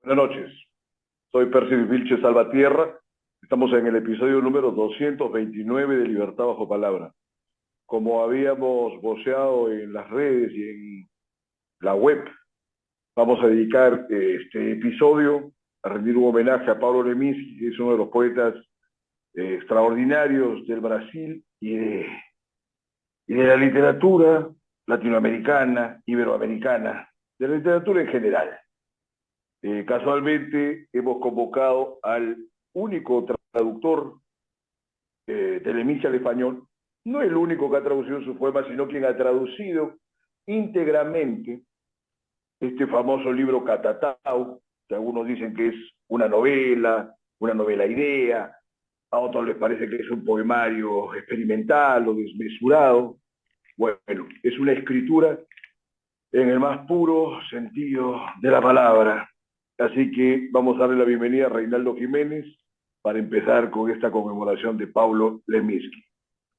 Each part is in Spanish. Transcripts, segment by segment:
Buenas noches, soy Percy Vilches Salvatierra. Estamos en el episodio número 229 de Libertad Bajo Palabra. Como habíamos voceado en las redes y en la web, vamos a dedicar este episodio a rendir un homenaje a Pablo Leminski, que es uno de los poetas extraordinarios del Brasil y de la literatura latinoamericana, iberoamericana, de la literatura en general. Casualmente hemos convocado al único traductor de Leminski al español, no el único que ha traducido sus poemas, sino quien ha traducido íntegramente este famoso libro Catatal, que algunos dicen que es una novela idea, a otros les parece que es un poemario experimental o desmesurado. Bueno, es una escritura en el más puro sentido de la palabra. Así que vamos a darle la bienvenida a Reinaldo Jiménez para empezar con esta conmemoración de Pablo Leminski.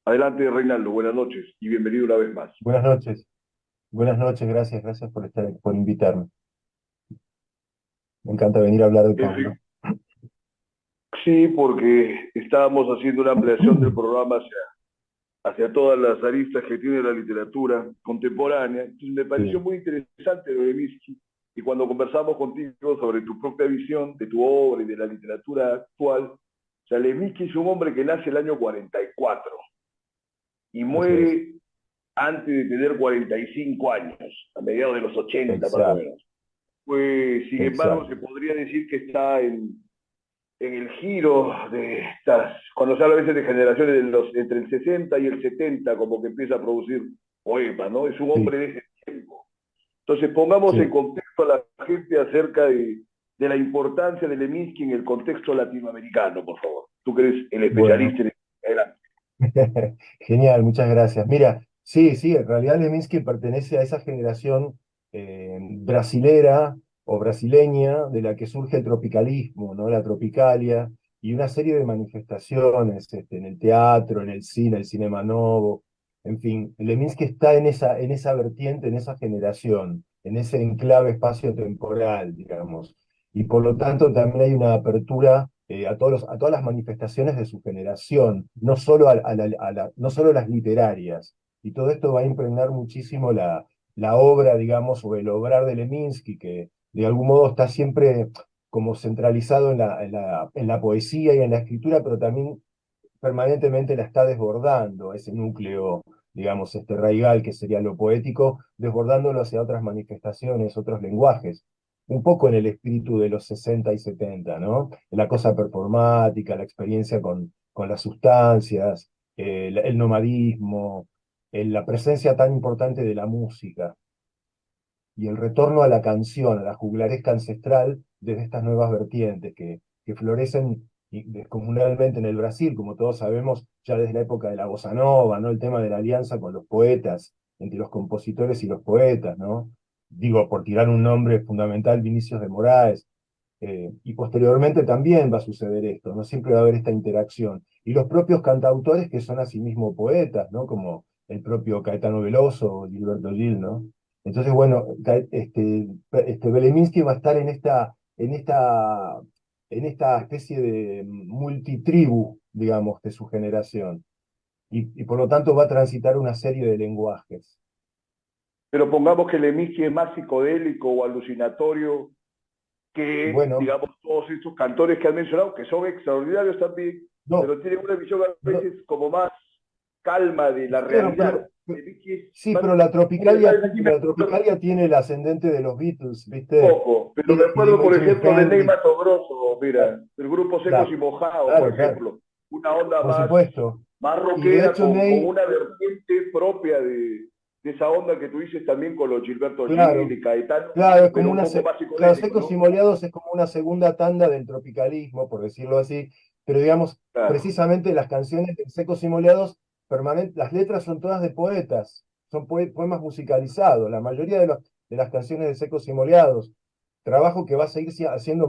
Adelante, Reinaldo, buenas noches y bienvenido una vez más. Buenas noches, gracias por invitarme. Me encanta venir a hablar de En Pablo. fin, sí, porque estábamos haciendo una ampliación del programa hacia todas las aristas que tiene la literatura contemporánea. Entonces me pareció Sí, muy interesante lo de Leminski, y cuando conversamos contigo sobre tu propia visión de tu obra y de la literatura actual, o sea, Leminski es un hombre que nace el año 44 y así es. muere antes de tener 45 años, a mediados de los 80 más o Exacto, menos. Pues, sin embargo, se exacto. podría decir que está en el giro de estas, cuando se habla a veces de generaciones entre el 60 y el 70, como que empieza a producir poemas, ¿no? Es un Sí, hombre de ese tiempo. Entonces, pongamos en sí. contexto a la gente acerca de la importancia de Leminski en el contexto latinoamericano, por favor. Tú que eres el Bueno, especialista en adelante. genial, muchas gracias. Mira, sí, en realidad Leminski pertenece a esa generación brasilera o brasileña de la que surge el tropicalismo, ¿no? La tropicalia y una serie de manifestaciones en el teatro, en el cinema novo, en fin, Leminski está en esa vertiente, en esa generación, en ese enclave espacio-temporal, digamos. Y por lo tanto también hay una apertura a todas las manifestaciones de su generación, no solo, no solo las literarias. Y todo esto va a impregnar muchísimo la obra, digamos, o el obrar de Leminski, que de algún modo está siempre como centralizado en la poesía y en la escritura, pero también permanentemente la está desbordando, ese núcleo, digamos, este raigal que sería lo poético, desbordándolo hacia otras manifestaciones, otros lenguajes, un poco en el espíritu de los 60 y 70, ¿no? La cosa performática, la experiencia con las sustancias, el nomadismo, la presencia tan importante de la música y el retorno a la canción, a la juglaresca ancestral desde estas nuevas vertientes que florecen descomunalmente en el Brasil, como todos sabemos, ya desde la época de la bossa nova, ¿no? El tema de la alianza con los poetas, entre los compositores y los poetas, ¿no? Digo, por tirar un nombre fundamental, Vinicius de Moraes, y posteriormente también va a suceder esto, ¿no? Siempre va a haber esta interacción. Y los propios cantautores que son asimismo poetas, ¿no? Como el propio Caetano Veloso o Gilberto Gil, ¿no? Entonces, bueno, Beleminsky va a estar en esta especie de multitribu, digamos, de su generación. Y por lo tanto va a transitar una serie de lenguajes. Pero pongamos que Leminski es más psicodélico o alucinatorio que, Bueno, digamos, todos estos cantores que han mencionado, que son extraordinarios también, no, pero tienen una visión a no, veces como más calma de la claro, realidad. Leminski es sí, más, pero la Tropicalia tiene el ascendente de los Beatles, ¿viste? poco, pero me acuerdo, Jimi por ejemplo, de Ney Hendrix, Matogrosso, claro, mira, el grupo Secos y claro, Mojados, por claro, ejemplo, una onda por más, supuesto. más Y de rockera hecho, con Ney, una vertiente propia de esa onda que tú dices también con los Gilberto Gil claro, y Caetano, claro, es pero como un poco más claro, psicodélico, Secos y ¿no? Moleados es como una segunda tanda del tropicalismo, por decirlo así, pero digamos, Claro, precisamente las canciones de Secos y Moleados, las letras son todas de poetas, son poemas musicalizados, la mayoría de las canciones de Secos y Moleados, trabajo que va a seguir haciendo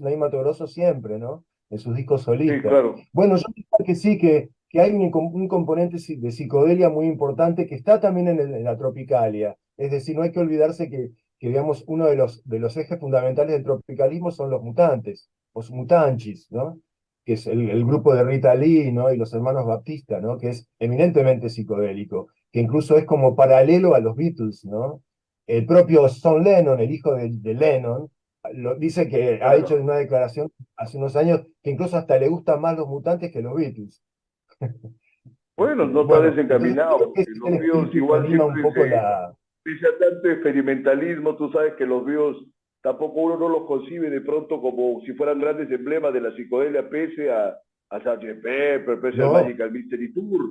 Ney Mato Grosso siempre, ¿no? En sus discos sí, solistas. claro. Bueno, yo diría que sí, que hay un componente de psicodelia muy importante que está también en la tropicalia. Es decir, no hay que olvidarse que que digamos, uno de los ejes fundamentales del tropicalismo son los mutantes, los mutanchis, ¿no? Que es el grupo de Rita Lee, ¿no? Y los hermanos Baptista, ¿no? Que es eminentemente psicodélico, que incluso es como paralelo a los Beatles, ¿no? El propio John Lennon, el hijo de Lennon, dice que ha hecho Claro. una declaración hace unos años que incluso hasta le gustan más los mutantes que los Beatles. Bueno, no está Bueno, entonces creo desencaminado, que ese porque es el los Beatles espíritu que igual anima un siempre poco la... pese a tanto experimentalismo, tú sabes que los Beatles tampoco uno no los concibe de pronto como si fueran grandes emblemas de la psicodelia, pese a Sgt. Pepper, pese al No, Magical Mystery Tour.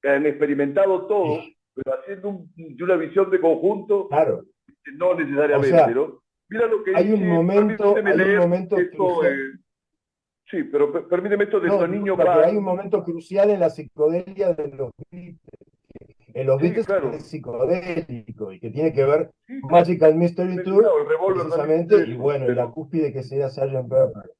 Han experimentado todo, pero haciendo de una visión de conjunto, claro, no o necesariamente, sea, ¿no? Mira lo que dice, permíteme hay un leer momento esto, crucial, sí, pero permíteme esto de no, Toniño disculpa, que Vaz. hay un momento crucial en la psicodelia de los Beatles. En los Sí, Beatles es claro, psicodélico y que tiene que ver sí, con claro, Magical Mystery Tour, mencionado, el revólver también precisamente, dice y eso, bueno, y la pero cúspide que sería Sgt. Pepper.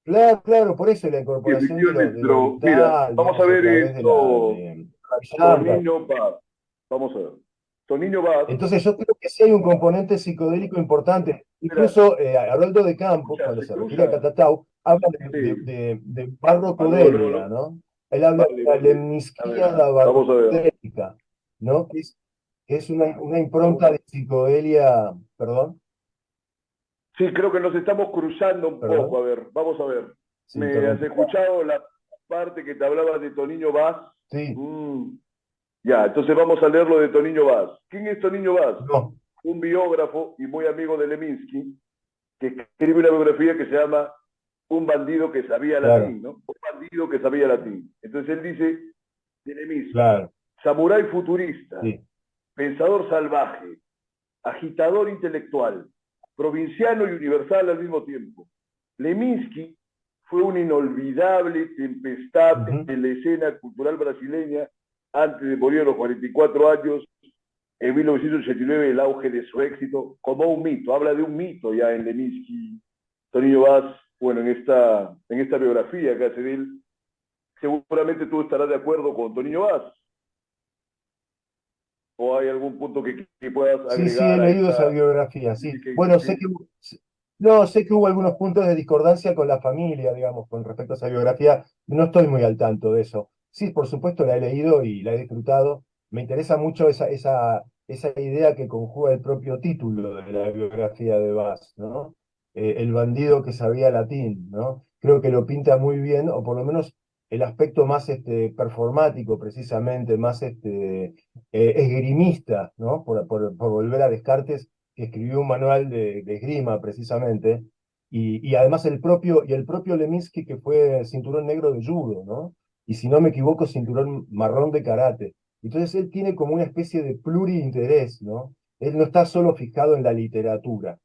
Claro, claro, por eso la sí, incorporación efectivamente, de lo pero mira, vital, vamos a digamos, a ver través de la esto, de Ravi Shankar. Toniño Vaz, vamos a ver. Toniño Vaz, Entonces yo creo que sí hay un componente psicodélico importante. mira, Incluso Haroldo de Campos, escucha, cuando se se refiere a cruza, Catatau, habla sí, de ah, no, no, barrocodelia, no, ¿no? Él habla de vale, la vale, a ver, lemnisquía vamos a ver, barrocodélica, ¿no? Que es una impronta de psicodelia, perdón, sí, creo que nos estamos cruzando un poco, perdón, a ver, vamos a ver, se ¿me has interrumpió. escuchado la parte que te hablaba de Toniño Vaz? Sí, Mm, ya, entonces vamos a leer lo de Toniño Vaz. ¿Quién es Toniño Vaz? no, Un biógrafo y muy amigo de Leminski, que escribe una biografía que se llama Un bandido que sabía claro, latín, ¿no? Un bandido que sabía latín. Entonces él dice de Leminski, claro, samurái futurista, sí. pensador salvaje, agitador intelectual, provinciano y universal al mismo tiempo. Leminski fue una inolvidable tempestad Ujú. en la escena cultural brasileña antes de morir a los 44 años. En 1989 el auge de su éxito como un mito, habla de un mito ya en Leminski, Tonino Vaz, bueno, en esta biografía que hace de él, seguramente tú estarás de acuerdo con Tonino Vaz, o hay algún punto que puedas Sí, sí, he agregar a leído esa esta biografía, sí. crítica Bueno, existencia. no, sé que hubo algunos puntos de discordancia con la familia, digamos, con respecto a esa biografía. No estoy muy al tanto de eso. Sí, por supuesto la he leído y la he disfrutado. Me interesa mucho esa idea que conjuga el propio título de la biografía de Bass, ¿no? El bandido que sabía latín, ¿no? Creo que lo pinta muy bien, o por lo menos el aspecto más performático, precisamente, más esgrimista, ¿no? Por volver a Descartes, que escribió un manual de esgrima precisamente, y además el propio Leminski, que fue cinturón negro de judo, ¿no? Y si no me equivoco, cinturón marrón de karate. Entonces él tiene como una especie de pluriinterés, ¿no? Él no está solo fijado en la literatura.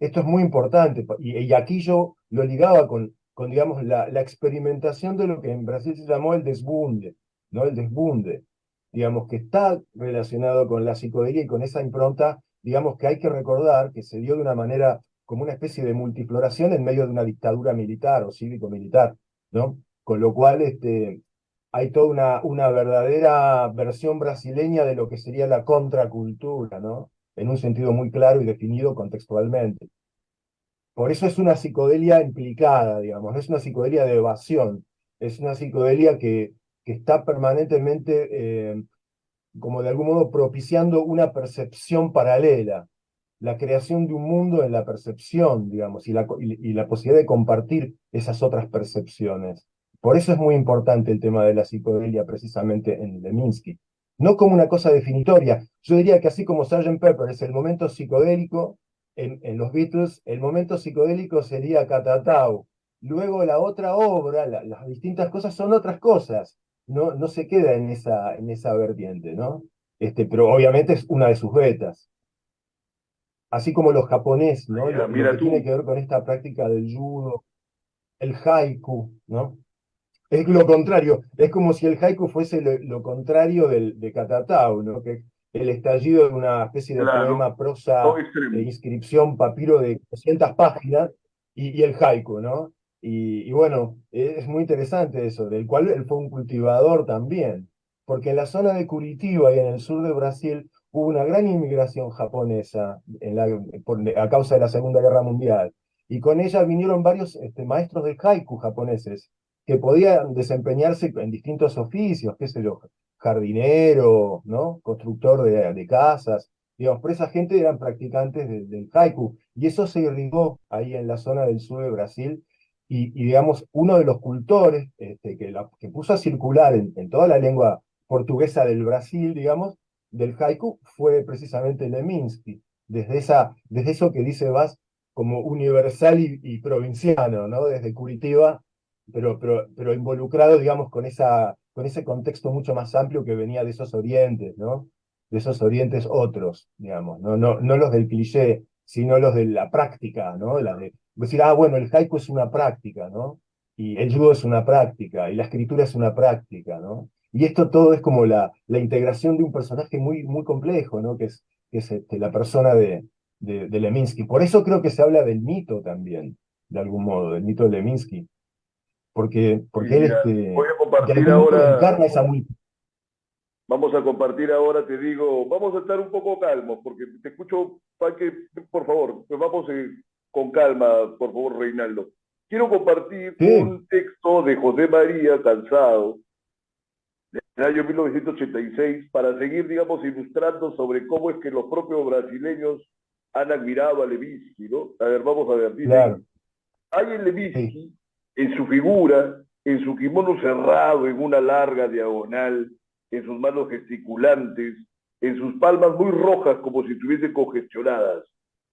Esto es muy importante, y aquí yo lo ligaba con digamos, la experimentación de lo que en Brasil se llamó el desbunde, ¿no? El desbunde, digamos, que está relacionado con la psicodelia y con esa impronta, digamos, que hay que recordar que se dio de una manera como una especie de multifloración en medio de una dictadura militar o cívico-militar, ¿no? Con lo cual, hay toda una verdadera versión brasileña de lo que sería la contracultura, ¿no? En un sentido muy claro y definido contextualmente. Por eso es una psicodelia implicada, digamos, no es una psicodelia de evasión, es una psicodelia que está permanentemente, como de algún modo, propiciando una percepción paralela, la creación de un mundo en la percepción, digamos, y la posibilidad de compartir esas otras percepciones. Por eso es muy importante el tema de la psicodelia precisamente en Leminski. No como una cosa definitoria. Yo diría que así como Sgt. Pepper es el momento psicodélico, en los Beatles, el momento psicodélico sería Catatau. Luego la otra obra, las distintas cosas son otras cosas. No se queda en esa vertiente, ¿no? Pero obviamente es una de sus vetas. Así como los japoneses, ¿no? Ya, Lo mira que tiene tú, que ver con esta práctica del judo, el haiku, ¿no? Es lo contrario, es como si el haiku fuese lo contrario de Catatau, ¿no? Que el estallido de una especie de claro, poema, todo prosa, extremo. inscripción, papiro de 200 páginas, y el haiku, ¿no? Y bueno, es muy interesante eso, del cual él fue un cultivador también, porque en la zona de Curitiba y en el sur de Brasil hubo una gran inmigración japonesa a causa de la Segunda Guerra Mundial. Y con ella vinieron varios maestros del haiku japoneses que podían desempeñarse en distintos oficios, qué sé yo, jardinero, ¿no? Constructor de casas. Digamos, pero esa gente eran practicantes del haiku. Y eso se irrigó ahí en la zona del sur de Brasil. Digamos, uno de los cultores que puso a circular en toda la lengua portuguesa del Brasil, digamos, del haiku, fue precisamente Leminski. Desde eso que dice Vaz como universal y provinciano, ¿no? Desde Curitiba, pero involucrado, digamos, con ese contexto mucho más amplio que venía de esos orientes, ¿no? De esos orientes otros, digamos, no los del cliché, sino los de la práctica, ¿no? Decir, bueno, el haiku es una práctica, ¿no? Y el judo es una práctica, y la escritura es una práctica, ¿no? Y esto todo es como la integración de un personaje muy, muy complejo, ¿no? Que es la persona de Leminski. Por eso creo que se habla del mito también, de algún modo, del mito de Leminski, porque él Mira, voy a de compartir algún modo ahora, encarna esa muy... vamos a compartir ahora, te digo, vamos a estar un poco calmos, porque te escucho, que, por favor, pues vamos con calma, por favor, Reinaldo. Quiero compartir Sí, un texto de José María Cansado, del año 1986, para seguir, digamos, ilustrando sobre cómo es que los propios brasileños han admirado a Levinsky, ¿no? A ver, vamos a ver, dice, claro, hay en sí, Levinsky, en su figura, en su kimono cerrado en una larga diagonal, en sus manos gesticulantes, en sus palmas muy rojas como si estuviesen congestionadas,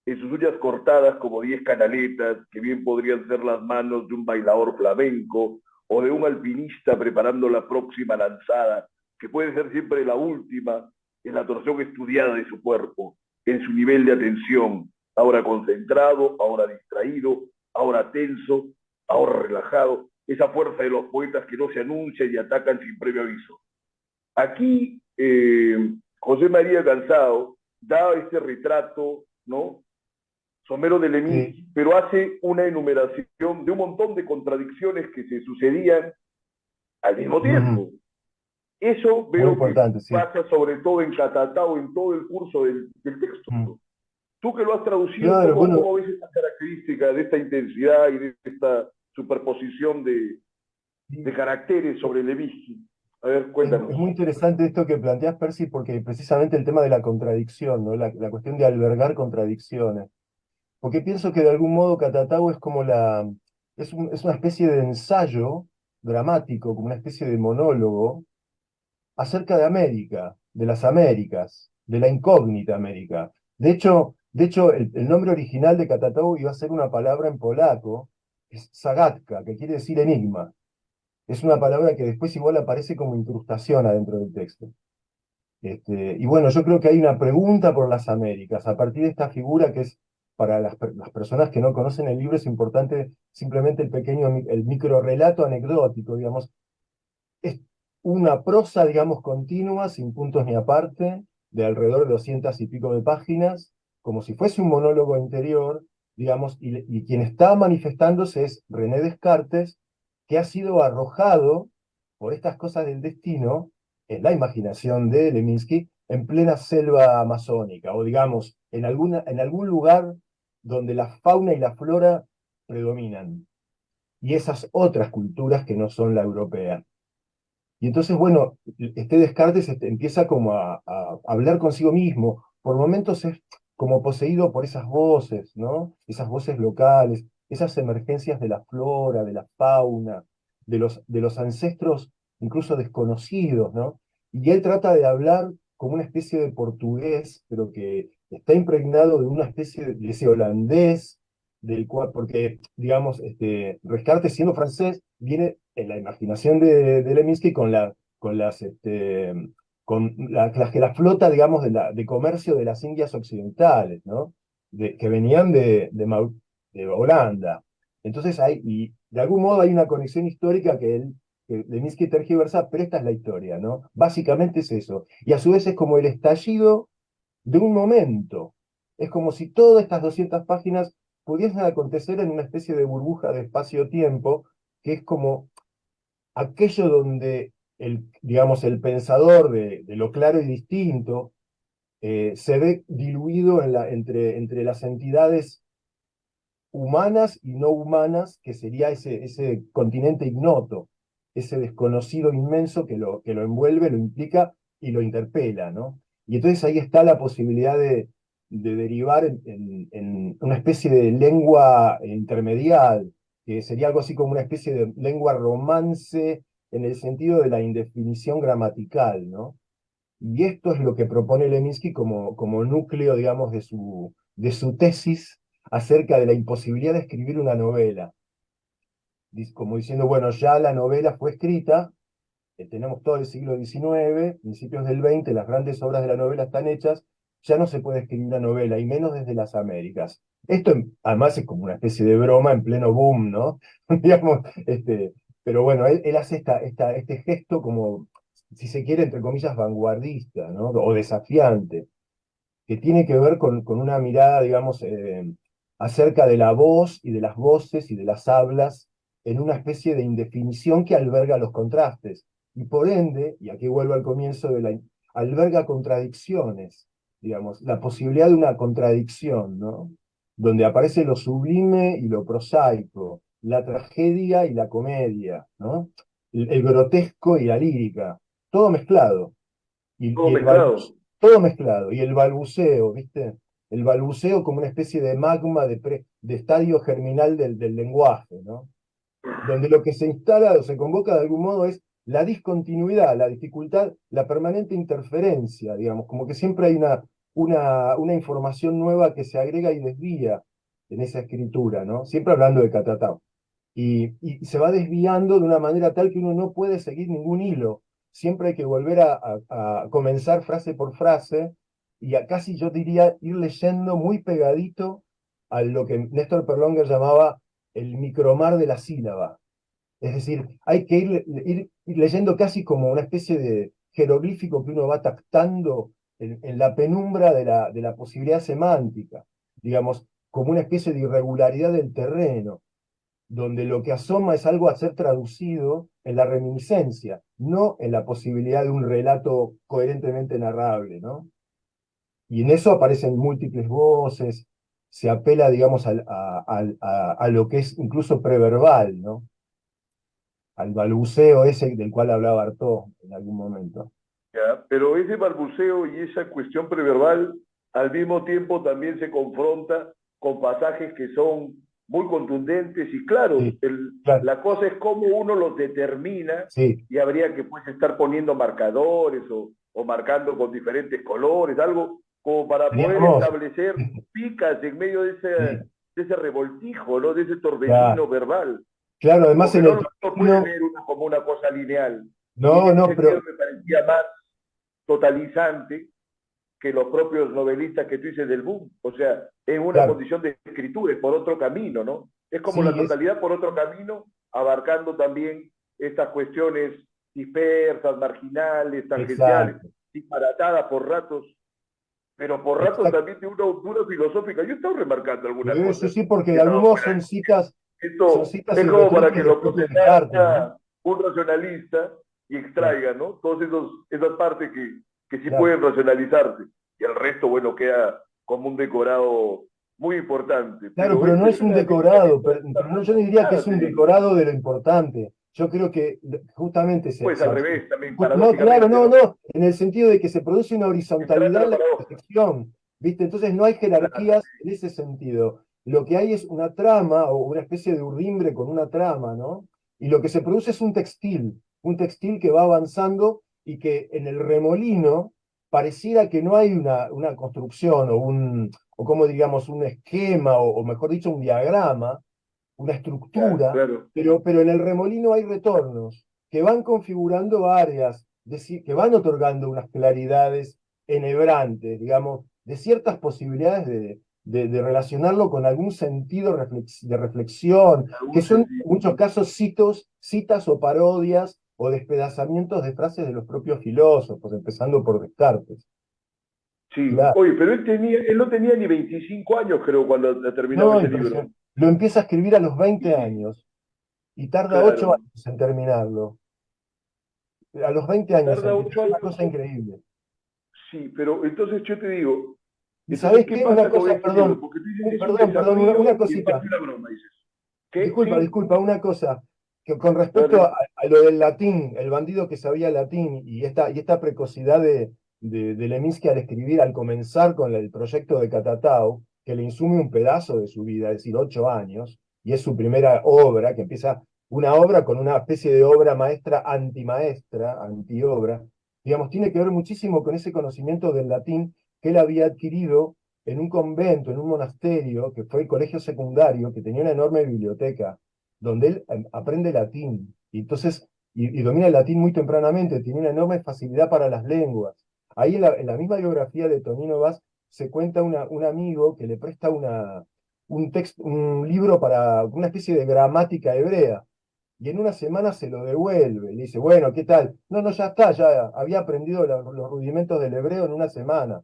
en sus uñas cortadas como 10 canaletas, que bien podrían ser las manos de un bailador flamenco o de un alpinista preparando la próxima lanzada, que puede ser siempre la última, en la torsión estudiada de su cuerpo, en su nivel de atención, ahora concentrado, ahora distraído, ahora tenso, ahora relajado, esa fuerza de los poetas que no se anuncian y atacan sin previo aviso. Aquí José María Cansado da este retrato, ¿no? Somero de sí, Leminski, pero hace una enumeración de un montón de contradicciones que se sucedían al mismo mm, tiempo. Eso muy veo que importante, sí. pasa sobre todo en Catatao, en todo el curso del texto. Mm. Tú que lo has traducido, Claro, bueno, ¿cómo ves esta característica de esta intensidad y de esta superposición de sí, caracteres sobre Levinsky? A ver, es cuéntanos. muy interesante esto que planteas, Percy, porque precisamente el tema de la contradicción, ¿no? La cuestión de albergar contradicciones. Porque pienso que de algún modo Catatau es como es una especie de ensayo dramático, como una especie de monólogo acerca de América, de las Américas, de la incógnita América. De hecho, el nombre original de Catatau iba a ser una palabra en polaco, es zagatka, que quiere decir enigma. Es una palabra que después igual aparece como incrustación adentro del texto. Y bueno, yo creo que hay una pregunta por las Américas, a partir de esta figura que es, para las personas que no conocen el libro, es importante simplemente el micro relato anecdótico, digamos, es una prosa, digamos, continua, sin puntos ni aparte, de alrededor de 200 y pico de páginas, como si fuese un monólogo interior, digamos, y quien está manifestándose es René Descartes, que ha sido arrojado por estas cosas del destino, en la imaginación de Leminski, en plena selva amazónica, o digamos, en algún lugar donde la fauna y la flora predominan, y esas otras culturas que no son la europea. Y entonces, bueno, este Descartes empieza como a hablar consigo mismo. Por momentos es como poseído por esas voces, ¿no? Esas voces locales, esas emergencias de la flora, de la fauna, de los ancestros incluso desconocidos, ¿no? Y él trata de hablar como una especie de portugués, pero que está impregnado de una especie de ese holandés, del cual, porque, digamos, Descartes siendo francés, viene en la imaginación de Leminski con la flota, digamos, de comercio de las Indias occidentales, ¿no? Que venían de Holanda. Entonces y de algún modo hay una conexión histórica que Leminski tergiversa, pero esta es la historia, ¿no? Básicamente es eso. Y a su vez es como el estallido de un momento. Es como si todas estas 200 páginas pudiesen acontecer en una especie de burbuja de espacio-tiempo, que es como aquello donde digamos, el pensador de lo claro y distinto se ve diluido entre las entidades humanas y no humanas, que sería ese continente ignoto, ese desconocido inmenso que lo envuelve, lo implica y lo interpela, ¿no? Y entonces ahí está la posibilidad de derivar en una especie de lengua intermedial, que sería algo así como una especie de lengua romance en el sentido de la indefinición gramatical, ¿no? Y esto es lo que propone Leminski como núcleo, digamos, de su tesis acerca de la imposibilidad de escribir una novela. Como diciendo, bueno, ya la novela fue escrita, tenemos todo el siglo XIX, principios del XX, las grandes obras de la novela están hechas, ya no se puede escribir una novela, y menos desde las Américas. Esto además es como una especie de broma en pleno boom, ¿no? Digamos, pero bueno, él hace este gesto como, si se quiere, entre comillas, vanguardista, ¿no? O desafiante, que tiene que ver con una mirada, digamos, acerca de la voz y de las voces y de las hablas en una especie de indefinición que alberga los contrastes. Y por ende, y aquí vuelvo al comienzo alberga contradicciones, digamos, la posibilidad de una contradicción, ¿no? Donde aparece lo sublime y lo prosaico, la tragedia y la comedia, ¿no? El grotesco y la lírica, todo mezclado. Y Todo el mezclado. todo mezclado. Y el balbuceo, ¿viste? El balbuceo como una especie de magma de estadio germinal del lenguaje, ¿no? Donde lo que se instala o se convoca de algún modo es la discontinuidad, la dificultad, la permanente interferencia, digamos, como que siempre hay una información nueva que se agrega y desvía en esa escritura, ¿no? Siempre hablando de Catatao. Y se va desviando de una manera tal que uno no puede seguir ningún hilo. Siempre hay que volver a comenzar frase por frase y a casi yo diría ir leyendo muy pegadito a lo que Néstor Perlonger llamaba el micromar de la sílaba. Es decir, hay que ir leyendo casi como una especie de jeroglífico que uno va tactando en la penumbra de la posibilidad semántica, digamos, como una especie de irregularidad del terreno donde lo que asoma es algo a ser traducido en la reminiscencia, no en la posibilidad de un relato coherentemente narrable, ¿no? Y en eso aparecen múltiples voces, se apela, digamos, a lo que es incluso preverbal, ¿no? Al balbuceo ese del cual hablaba Artaud en algún momento. ¿Ya? Pero ese balbuceo y esa cuestión preverbal al mismo tiempo también se confronta con pasajes que son muy contundentes y claros. Sí, claro, La cosa es cómo uno los determina sí. y habría que pues estar poniendo marcadores o marcando con diferentes colores, algo como para poder Teníamos, establecer picas en medio sí, de ese revoltijo, ¿no? De ese claro, torbellino verbal, claro, además porque en no el lo puede torbellino, leer uno como una cosa lineal. Y en no, ese no, sentido pero me parecía más totalizante que los propios novelistas que tú dices del boom. O sea, es una claro, condición de escritura, es por otro camino, ¿no? Es como la sí, totalidad por otro camino, abarcando también estas cuestiones dispersas, marginales, tangenciales, exacto, disparatadas por ratos, pero por ratos exacto. también de una hondura filosófica. Yo he estado remarcando algunas Sí, sí, cosas sí, porque que de algún estaban modo fuera son de citas, son esto. citas Es y como para retruques que del lo propio Descartes, ¿no? procesara un racionalista y Claro, extraiga, ¿no? Todas esas partes que sí claro. pueden racionalizarse. Y el resto, bueno, queda como un decorado muy importante. Claro, Pero pero no esta es es un una línea que decorado, está pero no, muy yo no diría que es marcada, te un digo. decorado de lo importante. Yo creo que justamente Pues al revés, también, no, claro, paradójicamente, no, ¿no? no, en el sentido de que se produce una Entrando horizontalidad en en la la paradoja. percepción, ¿viste? Entonces no hay jerarquías en ese sentido. Lo que hay es una trama o una especie de urdimbre con una trama, ¿no? Y lo que se produce es un textil que va avanzando y que en el remolino pareciera que no hay una construcción o como diríamos, un esquema o mejor dicho, un diagrama, una Ya, estructura, claro. pero en el remolino hay retornos que van configurando áreas, que van otorgando unas claridades enhebrantes, digamos, de ciertas posibilidades de relacionarlo con algún sentido de reflexión, que Algún son en sentido. muchos casos citas o parodias o despedazamientos de frases de los propios filósofos, empezando por Descartes. Sí. Claro. Oye, pero él no tenía ni 25 años, creo, cuando terminaba No, ese libro. impresionante. Lo empieza a escribir a los 20 Y años y tarda 8 claro, años en terminarlo. A los 20 años tarda empieza, es 8 una años. cosa increíble. sí, pero entonces yo te digo, ¿Y entonces, sabés ¿qué qué? Una pasa con cosa, este libro? perdón, Porque tú dices que es un perdón, una desafío y en cosita. parte una broma, dices. ¿Qué? Disculpa, Sí, disculpa, una cosa, que con respecto dale. a lo del latín, el bandido que sabía latín y esta precocidad de Leminski al escribir, al comenzar con el proyecto de Catatao, que le insume un pedazo de su vida, es decir, 8 años, y es su primera obra, que empieza una obra con una especie de obra maestra antimaestra, antiobra, digamos, tiene que ver muchísimo con ese conocimiento del latín que él había adquirido en un convento, en un monasterio, que fue el colegio secundario, que tenía una enorme biblioteca, donde él aprende latín, y entonces, y domina el latín muy tempranamente, tiene una enorme facilidad para las lenguas. Ahí en la misma biografía de Tonino Vaz se cuenta un amigo que le presta un libro para una especie de gramática hebrea, y en una semana se lo devuelve, y le dice, bueno, ¿qué tal? No, no, ya está, ya había aprendido los rudimentos del hebreo en una semana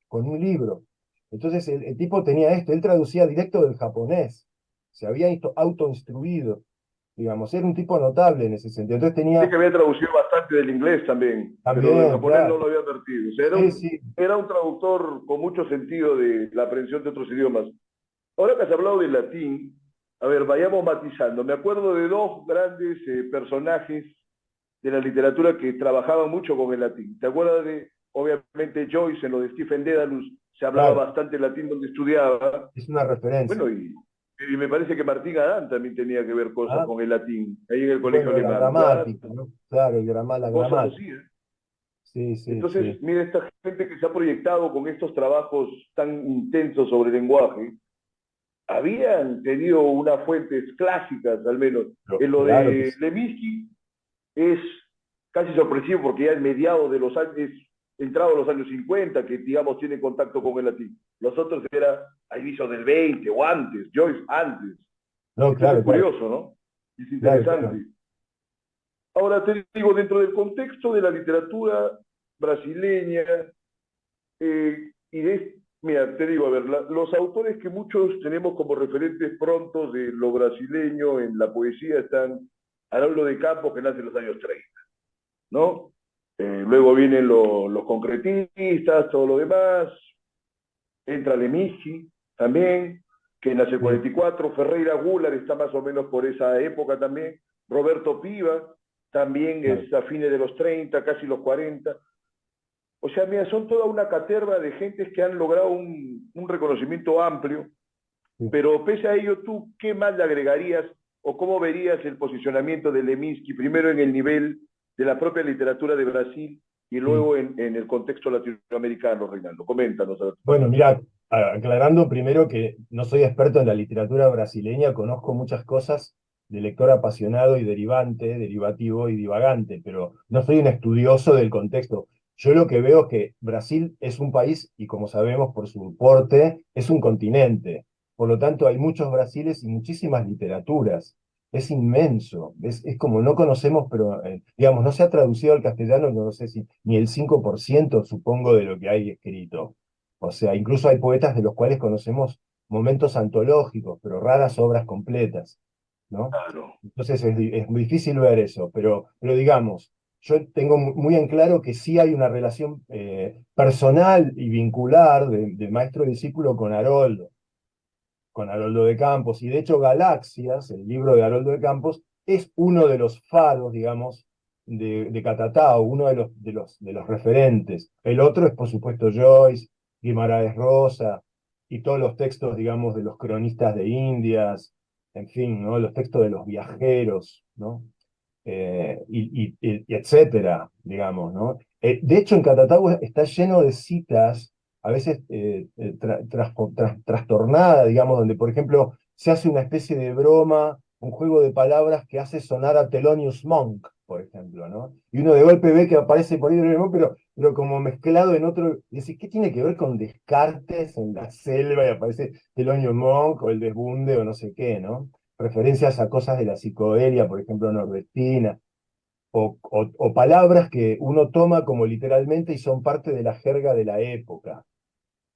con un libro. Entonces el tipo tenía esto, él traducía directo del japonés, se había autoinstruido, digamos, era un tipo notable en ese sentido. Entonces Sí tenía que había traducido bastante del inglés también, pero del también, japonés claro, no lo había advertido. O sea, sí, sí, era un traductor con mucho sentido de la aprehensión de otros idiomas. Ahora que has hablado del latín, a ver, vayamos matizando. Me acuerdo de dos grandes personajes de la literatura que trabajaban mucho con el latín. ¿Te acuerdas de, obviamente, Joyce en lo de Stephen Dedalus? Se hablaba claro, bastante latín donde estudiaba. es una referencia. Bueno, y me parece que Martín Adán también tenía que ver cosas Ah, con el latín, ahí en el y colegio bueno, la alemán, claro, gramática, ¿no? Claro, la cosas gramática. así, ¿eh? Sí, sí, Entonces, sí. mira, esta gente que se ha proyectado con estos trabajos tan intensos sobre lenguaje, habían tenido unas fuentes clásicas, al menos. Pero En lo claro que de sí. Levinsky es casi sorpresivo porque ya es mediado de los años, entrado a los años 50 que, digamos, tiene contacto con el latín. Los otros era a inicios del 20 o antes, Joyce antes. No, Entonces claro, es claro, curioso, ¿no? Es claro, claro. interesante. Ahora te digo, dentro del contexto de la literatura brasileña, mira, te digo, a ver, los autores que muchos tenemos como referentes prontos de lo brasileño en la poesía están Haroldo de Campos, que nace en los años 30, ¿no? Luego vienen los concretistas, todo lo demás, entra Leminski también, que nace el Sí, 44, Ferreira Goulart está más o menos por esa época también, Roberto Piva también claro. es a fines de los 30, casi los 40. O sea, mira, son toda una caterva de gentes que han logrado un reconocimiento amplio, Sí. pero pese a ello, ¿tú qué más le agregarías o cómo verías el posicionamiento de Leminski, primero en el nivel de la propia literatura de Brasil y Sí. luego en el contexto latinoamericano, Reinaldo? Coméntanos a ver tu Bueno, perspectiva. mira, aclarando primero que no soy experto en la literatura brasileña, conozco muchas cosas de lector apasionado y derivante, derivativo y divagante, pero no soy un estudioso del contexto. Yo lo que veo es que Brasil es un país y como sabemos por su porte, es un continente. Por lo tanto, hay muchos Brasiles y muchísimas literaturas. Es inmenso. Es como no conocemos, pero digamos, no se ha traducido al castellano, no sé si ni el 5% supongo de lo que hay escrito. O sea, incluso hay poetas de los cuales conocemos momentos antológicos, pero raras obras completas, ¿no? Claro. Entonces es muy difícil ver eso, pero digamos, yo tengo muy en claro que sí hay una relación personal y vincular de maestro-discípulo con Haroldo de Campos, y de hecho Galaxias, el libro de Haroldo de Campos, es uno de los faros, digamos, de Catatao, uno de los referentes. El otro es, por supuesto, Joyce, Guimarães Rosa, y todos los textos, digamos, de los cronistas de Indias, en fin, ¿no? Los textos de los viajeros, ¿no? Y etcétera, digamos, ¿no? De hecho, en Catatau está lleno de citas, a veces trastornadas, digamos, donde, por ejemplo, se hace una especie de broma, un juego de palabras que hace sonar a Thelonious Monk, por ejemplo, ¿no? Y uno de golpe ve que aparece por ahí, pero como mezclado en otro, y dice, ¿qué tiene que ver con Descartes en la selva y aparece Thelonious Monk o el Desbunde o no sé qué, ¿no? Referencias a cosas de la psicodelia, por ejemplo, nordestina, o palabras que uno toma como literalmente y son parte de la jerga de la época.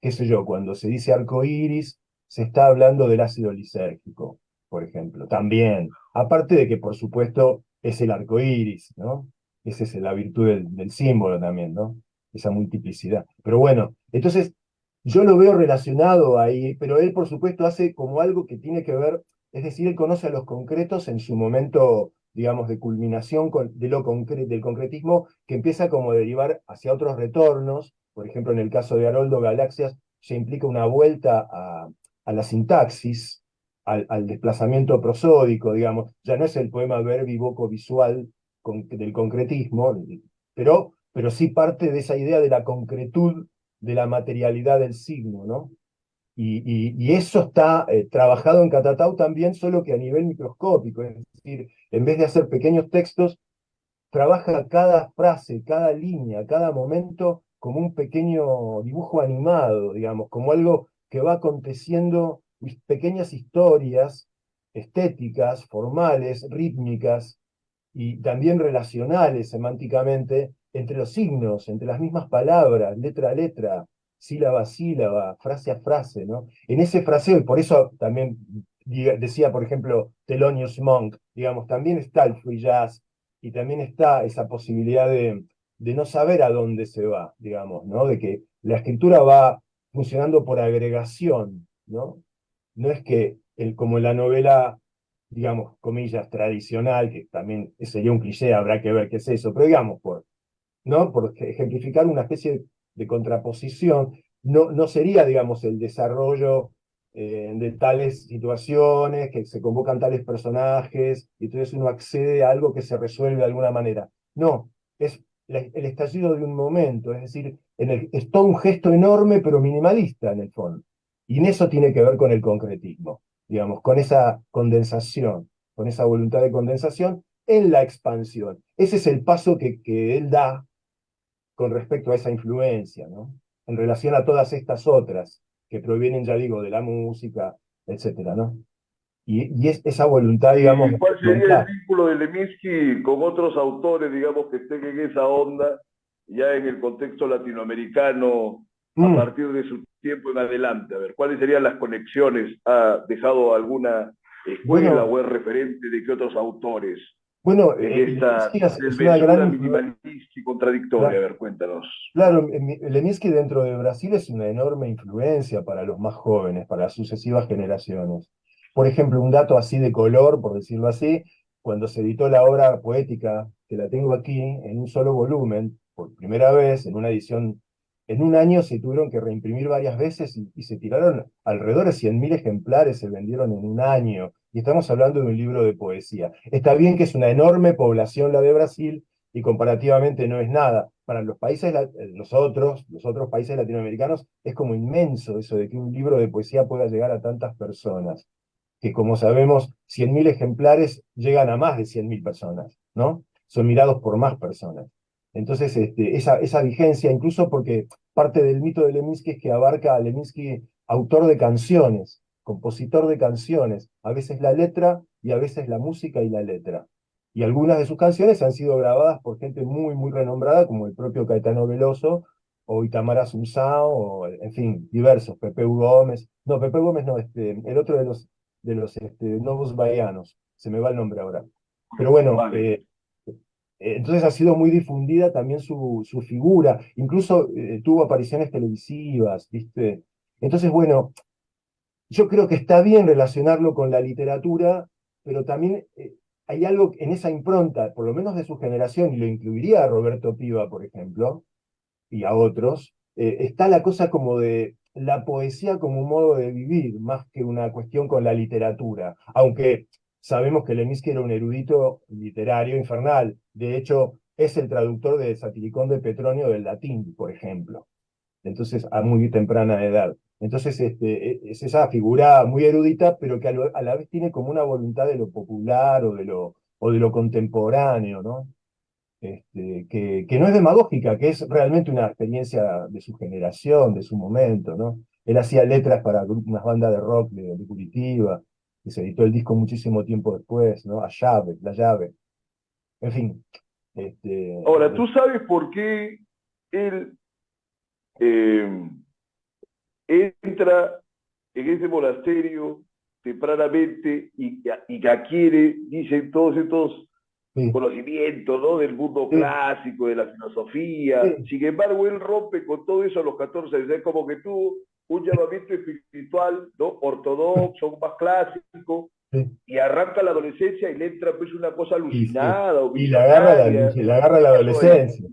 Qué sé yo, cuando se dice arco iris, se está hablando del ácido lisérgico, por ejemplo, también. Aparte de que, por supuesto, es el arco iris, ¿no? Esa es la virtud del símbolo también, ¿no? esa multiplicidad. Pero bueno, entonces yo lo veo relacionado ahí, pero él por supuesto hace como algo que tiene que ver, es decir, él conoce a los concretos en su momento, digamos, de culminación del concretismo, que empieza como a derivar hacia otros retornos. Por ejemplo, en el caso de Haroldo Galaxias, se implica una vuelta a la sintaxis, al desplazamiento prosódico, digamos. Ya no es el poema verbivoco visual del concretismo, pero sí parte de esa idea de la concretud, de la materialidad del signo, ¿no? Y eso está trabajado en Catatau también, solo que a nivel microscópico, es decir, en vez de hacer pequeños textos, trabaja cada frase, cada línea, cada momento como un pequeño dibujo animado, digamos, como algo que va aconteciendo, pequeñas historias estéticas, formales, rítmicas, y también relacionales semánticamente entre los signos, entre las mismas palabras, letra a letra, sílaba a sílaba, frase a frase, ¿no? En ese fraseo, y por eso también decía, por ejemplo, Thelonious Monk, digamos, también está el free jazz y también está esa posibilidad de no saber a dónde se va, digamos, ¿no? De que la escritura va funcionando por agregación, ¿no? No es que, como en la novela, digamos, comillas, tradicional, que también sería un cliché, habrá que ver qué es eso, pero digamos, ¿no? Por ejemplificar una especie de contraposición, no sería, digamos, el desarrollo de tales situaciones, que se convocan tales personajes, y entonces uno accede a algo que se resuelve de alguna manera. No, es el estallido de un momento, es decir, es todo un gesto enorme, pero minimalista en el fondo. Y en eso tiene que ver con el concretismo, digamos, con esa condensación, con esa voluntad de condensación en la expansión. Ese es el paso que él da con respecto a esa influencia, ¿no? En relación a todas estas otras que provienen, ya digo, de la música, etcétera, ¿no? Y es esa voluntad, digamos, ¿Y de cuál sería el afrontar. vínculo de Leminski con otros autores, digamos, que estén en esa onda, ya en el contexto latinoamericano, a Mm, partir de su tiempo en adelante? A ver, ¿cuáles serían las conexiones? ¿Ha dejado alguna escuela bueno, o es referente de qué otros autores bueno, en esta Leminski es una gran desmesura influencia. minimalista y contradictoria? A ver, cuéntanos. Claro, Leminski dentro de Brasil es una enorme influencia para los más jóvenes, para las sucesivas generaciones. Por ejemplo, un dato así de color, por decirlo así, cuando se editó la obra poética, que la tengo aquí, en un solo volumen, por primera vez, en una edición, en un año se tuvieron que reimprimir varias veces y se tiraron alrededor de 100.000 ejemplares, se vendieron en un año. Y estamos hablando de un libro de poesía. Está bien que es una enorme población la de Brasil, y comparativamente no es nada. Para los países, los otros países latinoamericanos, es como inmenso eso de que un libro de poesía pueda llegar a tantas personas, que como sabemos, 100.000 ejemplares llegan a más de 100.000 personas, ¿no? Son mirados por más personas. Entonces, esa vigencia, incluso porque parte del mito de Leminski es que abarca a Leminski autor de canciones, compositor de canciones, a veces la letra y a veces la música y la letra. Y algunas de sus canciones han sido grabadas por gente muy, muy renombrada, como el propio Caetano Veloso, o Itamar Assunção, o en fin, diversos, Pepe Gómez, no, Pepe Gómez no, el otro de los Novos Baianos, se me va el nombre ahora. Pero bueno, Vale. entonces ha sido muy difundida también su figura, incluso tuvo apariciones televisivas, ¿viste? Entonces, bueno, yo creo que está bien relacionarlo con la literatura, pero también hay algo en esa impronta, por lo menos de su generación, y lo incluiría a Roberto Piva, por ejemplo, y a otros, está la cosa como de la poesía como un modo de vivir, más que una cuestión con la literatura, aunque sabemos que Leminski era un erudito literario infernal, de hecho es el traductor de Satiricón de Petronio del latín, por ejemplo, entonces a muy temprana edad. Entonces es esa figura muy erudita, pero que a la vez tiene como una voluntad de lo popular o de lo contemporáneo, ¿no? Que no es demagógica, que es realmente una experiencia de su generación, de su momento, ¿no? Él hacía letras para unas bandas de rock de Curitiba, y se editó el disco muchísimo tiempo después, ¿no? A llave, la llave. En fin, Ahora, ¿tú sabes por qué él eh, entra en ese monasterio tempranamente y que adquiere, dicen todos estos sí, conocimiento, ¿no? Del mundo sí, clásico, de la filosofía. sí, Sin embargo, él rompe con todo eso a los 14 años. Es como que tuvo un llamamiento espiritual, ¿no? Ortodoxo, más clásico, sí. y arranca la adolescencia y le entra pues una cosa Sí. alucinada o Y la agarra visionaria. la agarra la ¿Qué pasó ahí? adolescencia.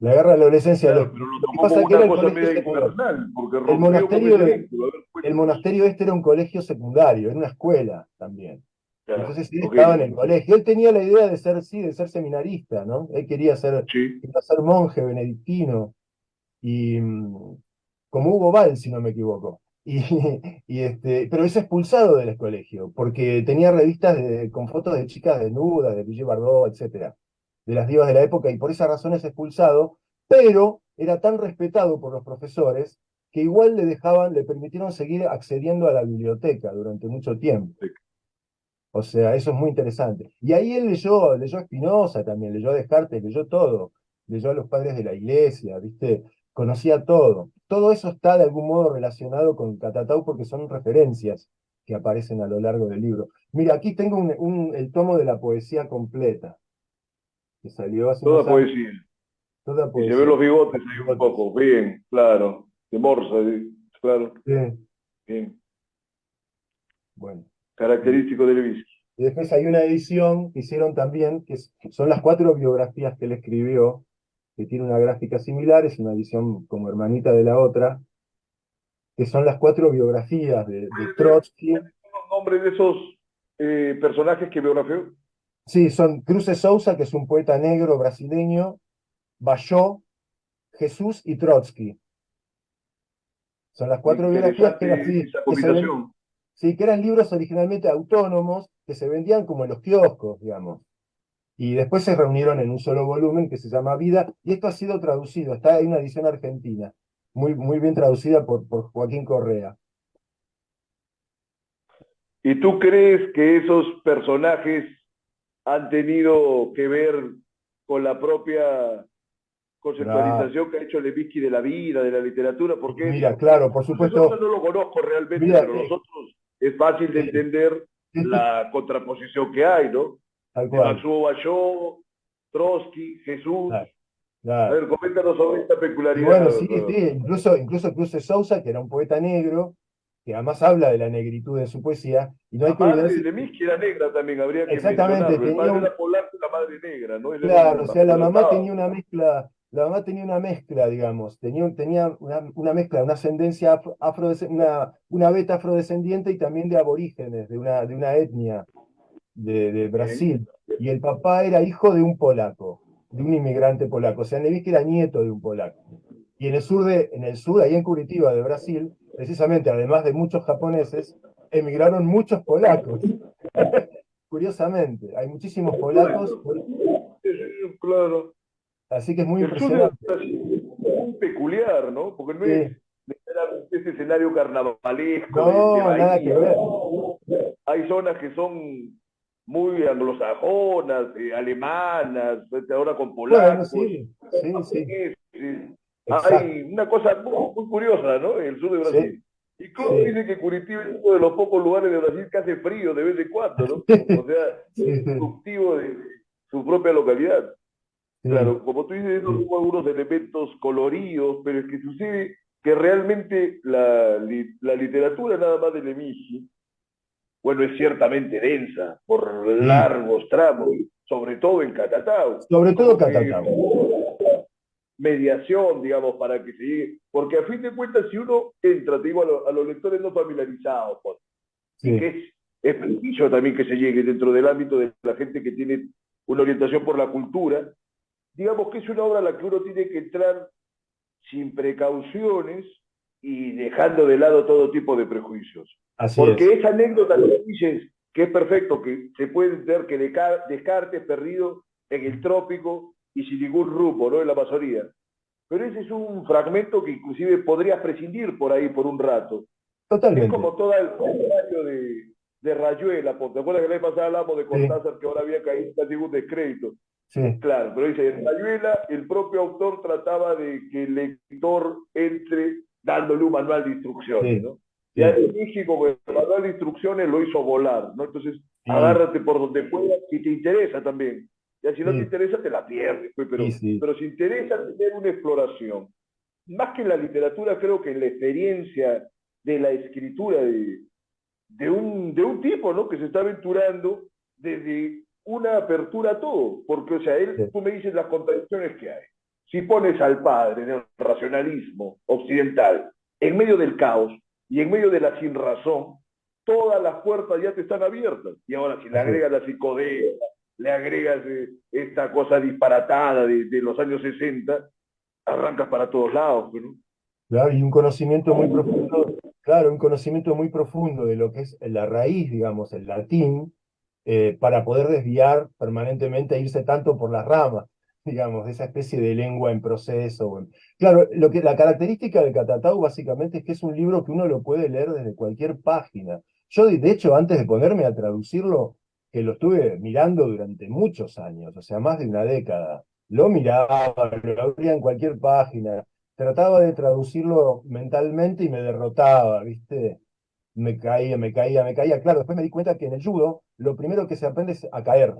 La agarra la adolescencia. Claro, pero lo Lo que tomó pasa como es que era una el cosa colegio media secundario. infernal, porque El rompió con monasterio, ese vínculo. A ver, el cuéntanos. monasterio este era un colegio secundario, era una escuela también. Ya, Entonces él ok, estaba en el colegio. Él tenía la idea de ser, sí, de ser seminarista, ¿no? Él sí. quería ser monje benedictino. Y como Hugo Ball, si no me equivoco. Pero es expulsado del colegio, porque tenía revistas con fotos de chicas desnudas, de Brigitte Bardot, etcétera, de las divas de la época, y por esa razón es expulsado, pero era tan respetado por los profesores que igual le permitieron seguir accediendo a la biblioteca durante mucho tiempo. O sea, eso es muy interesante. Y ahí él leyó a Spinoza también, leyó a Descartes, leyó todo. Leyó a los padres de la iglesia, ¿viste? Conocía todo. Todo eso está de algún modo relacionado con Catatau porque son referencias que aparecen a lo largo del libro. Mira, aquí tengo el tomo de la poesía completa, que salió hace Toda unos años, poesía. toda Y se ven poesía. los bigotes Los ahí un bigotes. poco. Bien, claro. De Morsa, sí, claro. Sí, Bien. bueno. Y, Característico de Levinsky. y después hay una edición que hicieron también, son las 4 biografías que él escribió, que tiene una gráfica similar, es una edición como hermanita de la otra, que son las 4 biografías de Trotsky. ¿Los nombres de esos personajes que biografió? Sí, son Cruz de Souza, que es un poeta negro brasileño, Bayó, Jesús y Trotsky. Son las 4 biografías que, Interesante esa combinación. sí, que eran libros originalmente autónomos que se vendían como en los kioscos, digamos. Y después se reunieron en un solo volumen que se llama Vida, y esto ha sido traducido, hay una edición argentina, muy bien traducida por Joaquín Correa. ¿Y tú crees que esos personajes han tenido que ver con la propia Claro. conceptualización que ha hecho Levinsky de la vida, de la literatura? Y Porque mira, claro, por Cruz de Sousa supuesto, no lo conozco realmente, mira, pero los otros es fácil de entender esto, la contraposición que hay, ¿no? tal De cual. Maximo Bayó, Trotsky, Jesús. Claro, A claro. ver, coméntanos sobre esta Y bueno, peculiaridad. sí, sí, incluso Cruz de Sousa, que era un poeta negro, que además habla de la negritud en su poesía, y no hay La que madre olvidarse, de Levinsky era negra también, habría que exactamente, mencionarlo. El padre era polaco y la madre negra, ¿no? Él era claro, o un sea, afrolatado. la mamá tenía una mezcla, digamos, tenía una mezcla, una ascendencia una beta afrodescendiente y también de aborígenes, de una etnia de Bien. Brasil, y el papá era hijo de un polaco, de un inmigrante polaco, o sea, Levinsky era nieto de un polaco. Y en el sur, ahí en Curitiba de Brasil, precisamente, además de muchos japoneses, emigraron muchos polacos. Curiosamente, hay muchísimos polacos, Bueno, claro. así que es muy El sur de impresionante. Brasil es muy peculiar, ¿no? Porque no es Sí. necesariamente ese escenario carnavalesco de No, nada que Bahía, ver. ¿no? Hay zonas que son muy anglosajonas, alemanas, ahora con Bueno, polacos, sí, sí, sí, japoneses. exacto. Hay una cosa muy curiosa, ¿no? En el sur de Sí, Brasil. Incluso sí, dice que Curitiba es uno de los pocos lugares de Brasil que hace frío de vez en cuando, ¿no? O sea, sí, es productivo de su propia localidad. sí, Claro, como tú dices, esos sí, son algunos elementos coloridos, pero es que sucede que realmente la literatura nada más de Leminski, bueno, es ciertamente densa por sí. largos tramos, sobre todo en Catatau. Sobre Es todo como que Catatau. mediación, digamos, para que se llegue, porque a fin de cuentas, si uno entra, te digo, a los lectores no familiarizados, pues, y que Sí, es preciso también que se llegue dentro del ámbito de la gente que tiene una orientación por la cultura, digamos que es una obra a la que uno tiene que entrar sin precauciones y dejando de lado todo tipo de prejuicios. así Porque es. esa anécdota que dices que es perfecto, que se puede ver que Descartes perdido en el trópico y sin ningún rumbo, ¿no? En la Amazonía. Pero ese es un fragmento que inclusive podrías prescindir por ahí por un rato. Es Totalmente. como todo el comentario de Rayuela, porque te acuerdas que la vez pasada hablamos de Sí, Cortázar que ahora había caído casi un descrédito. sí, Claro, pero dice, en Rayuela el propio autor trataba de que el lector entre dándole un manual de instrucciones, sí, ¿no? Ya sí. en México, pues, el manual de instrucciones lo hizo volar, ¿no? Entonces, Sí. agárrate por donde puedas si te interesa también. Ya si no te Sí, interesa, te la pierdes, pues, sí, sí, pero si interesa tener una exploración, más que en la literatura, creo que en la experiencia de la escritura de un tipo, ¿no? Que se está aventurando desde una apertura a todo, porque, o sea, sí, tú me dices las contradicciones que hay. Si pones al padre del racionalismo occidental en medio del caos y en medio de la sinrazón, todas las puertas ya te están abiertas. Y ahora, si le así es. agregas la psicodelia, le agregas esta cosa disparatada de los años 60, arrancas para todos lados, ¿no? Claro, y un conocimiento muy profundo, claro, un conocimiento muy profundo de lo que es la raíz, digamos, el latín, para poder desviar permanentemente e irse tanto por las ramas, digamos, de esa especie de lengua en proceso. Claro, la característica de Catatau básicamente es que es un libro que uno lo puede leer desde cualquier página. Yo, de hecho, antes de ponerme a traducirlo, que lo estuve mirando durante muchos años, o sea, más de una década, lo miraba, lo abría en cualquier página, trataba de traducirlo mentalmente y me derrotaba, ¿viste? Me caía, me caía, me caía. Claro, después me di cuenta que en el judo lo primero que se aprende es a caer.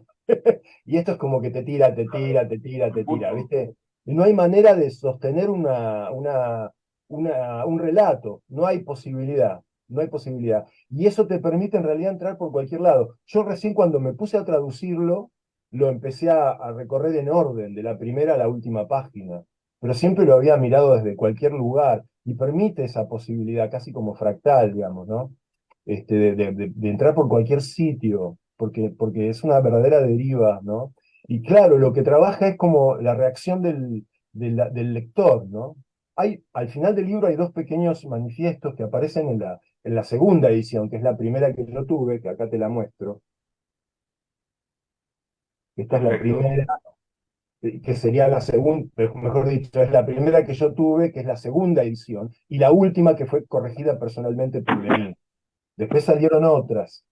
Y esto es como que te tira, te tira, te tira, te tira, Punto. ¿viste? Y no hay manera de sostener un relato, no hay posibilidad, no hay posibilidad. Y eso te permite en realidad entrar por cualquier lado. Yo recién cuando me puse a traducirlo, lo empecé a recorrer en orden, de la primera a la última página, pero siempre lo había mirado desde cualquier lugar y permite esa posibilidad, casi como fractal, digamos, ¿no? De entrar por cualquier sitio, porque es una verdadera deriva, ¿no? Y claro, lo que trabaja es como la reacción del lector, ¿no? Al final del libro hay dos pequeños manifiestos que aparecen en la segunda edición, que es la primera que yo tuve, que acá te la muestro. Esta es la Perfecto. primera, que sería la segunda, mejor dicho, es la primera que yo tuve, que es la segunda edición, y la última que fue corregida personalmente por Lenin. Después salieron otras.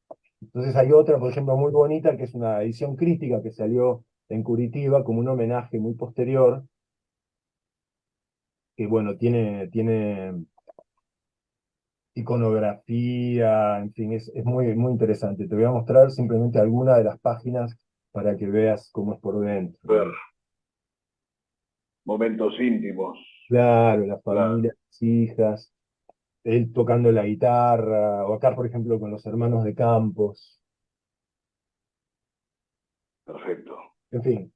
Entonces hay otra, por ejemplo, muy bonita, que es una edición crítica que salió en Curitiba como un homenaje muy posterior, que bueno, tiene iconografía, en fin, es muy, muy interesante. Te voy a mostrar simplemente alguna de las páginas para que veas cómo es por dentro, A ver, ¿no? momentos íntimos. Claro, la Claro, familia, las hijas, él tocando la guitarra, o acá, por ejemplo, con los hermanos de Campos, perfecto. en fin.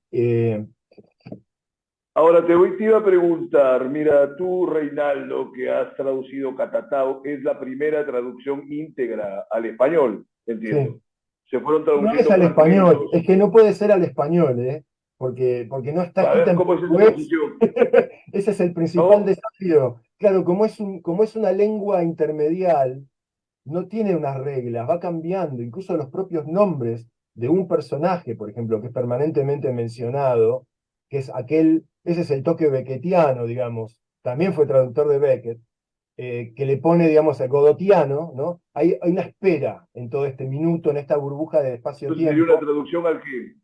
Ahora te iba a preguntar, mira, tú, Reinaldo, que has traducido Catatao, es la primera traducción íntegra al español, entiendo. Sí. Se fueron No es traduciendo al español, fragmentos. es que no puede ser al español, ¿eh? Porque no está A escrita ver, en ¿cómo es esa portugués. posición? Ese es el principal ¿No? desafío. Claro, como es una lengua intermedial, no tiene unas reglas, va cambiando. Incluso los propios nombres de un personaje, por ejemplo, que es permanentemente mencionado, que es ese es el toque becketiano, digamos. También fue traductor de Beckett, que le pone, digamos, al godotiano, ¿no? Hay una espera en todo este minuto, en esta burbuja de Entonces sería una espacio-tiempo. traducción al qué? Sería